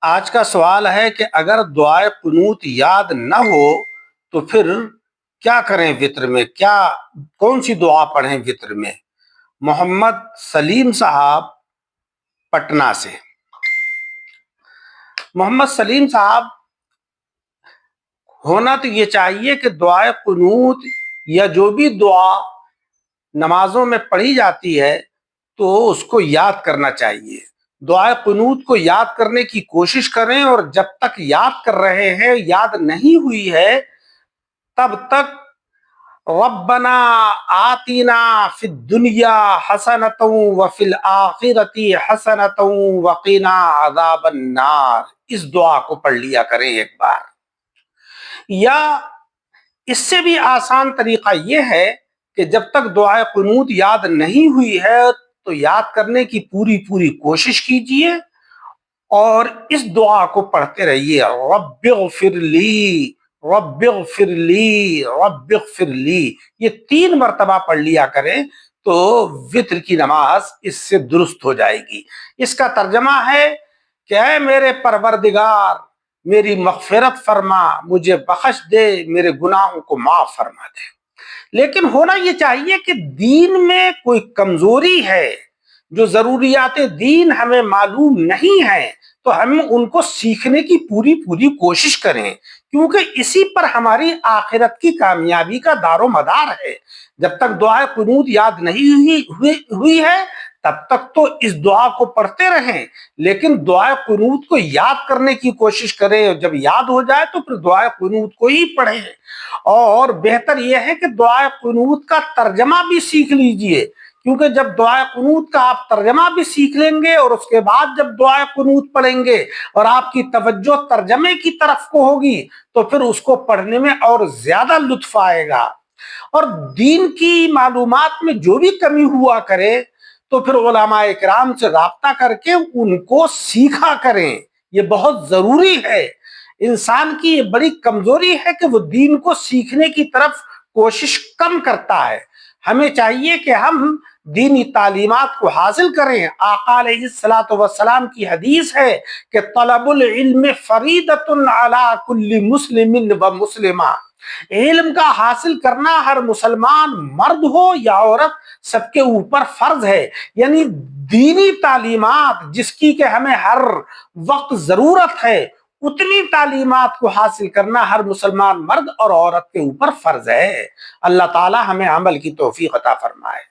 آج کا سوال ہے کہ اگر دعائے قنوت یاد نہ ہو تو پھر کیا کریں وطر میں، کون سی دعا پڑھیں وطر میں؟ محمد سلیم صاحب پٹنہ سے۔ محمد سلیم صاحب، ہونا تو یہ چاہیے کہ دعائے قنوت یا جو بھی دعا نمازوں میں پڑھی جاتی ہے تو اس کو یاد کرنا چاہیے۔ دعائے قنوت کو یاد کرنے کی کوشش کریں، اور جب تک یاد کر رہے ہیں، یاد نہیں ہوئی ہے، تب تک ربنا آتینا فی الدنیا حسنۃ وفی الآخرۃ حسنۃ وقنا عذاب النار، اس دعا کو پڑھ لیا کریں ایک بار۔ یا اس سے بھی آسان طریقہ یہ ہے کہ جب تک دعائے قنوت یاد نہیں ہوئی ہے تو یاد کرنے کی پوری کوشش کیجئے اور اس دعا کو پڑھتے رہیے، رب اغفر لی رب اغفر لی رب اغفر لی، یہ 3 مرتبہ پڑھ لیا کریں تو وتر کی نماز اس سے درست ہو جائے گی۔ اس کا ترجمہ ہے کہ اے میرے پروردگار، میری مغفرت فرما، مجھے بخش دے، میرے گناہوں کو معاف فرما دے۔ لیکن ہونا یہ چاہیے کہ دین میں کوئی کمزوری ہے، جو ضروریات دین ہمیں معلوم نہیں ہے، تو ہم ان کو سیکھنے کی پوری کوشش کریں، کیونکہ اسی پر ہماری آخرت کی کامیابی کا دار و مدار ہے۔ جب تک دعائے قنوت یاد نہیں ہوئی ہے تب تک تو اس دعا کو پڑھتے رہیں، لیکن دعائے قنوت کو یاد کرنے کی کوشش کریں، اور جب یاد ہو جائے تو پھر دعائے قنوت کو ہی پڑھیں۔ اور بہتر یہ ہے کہ دعائے قنوت کا ترجمہ بھی سیکھ لیجئے، کیونکہ جب دعائے قنوت کا آپ ترجمہ بھی سیکھ لیں گے اور اس کے بعد جب دعائے قنوت پڑھیں گے اور آپ کی توجہ ترجمے کی طرف کو ہوگی تو پھر اس کو پڑھنے میں اور زیادہ لطف آئے گا۔ اور دین کی معلومات میں جو بھی کمی ہوا کرے تو پھر علماء کرام سے رابطہ کر کے ان کو سیکھا کریں، یہ بہت ضروری ہے۔ انسان کی یہ بڑی کمزوری ہے کہ وہ دین کو سیکھنے کی طرف کوشش کم کرتا ہے۔ ہمیں چاہیے کہ ہم دینی تعلیمات کو حاصل کریں۔ آقا علیہ الصلوۃ والسلام کی حدیث ہے کہ طلب العلم فریضۃ علی کل مسلم و مسلمہ، علم کا حاصل کرنا ہر مسلمان مرد ہو یا عورت سب کے اوپر فرض ہے۔ یعنی دینی تعلیمات جس کی کہ ہمیں ہر وقت ضرورت ہے، اتنی تعلیمات کو حاصل کرنا ہر مسلمان مرد اور عورت کے اوپر فرض ہے۔ اللہ تعالی ہمیں عمل کی توفیق عطا فرمائے۔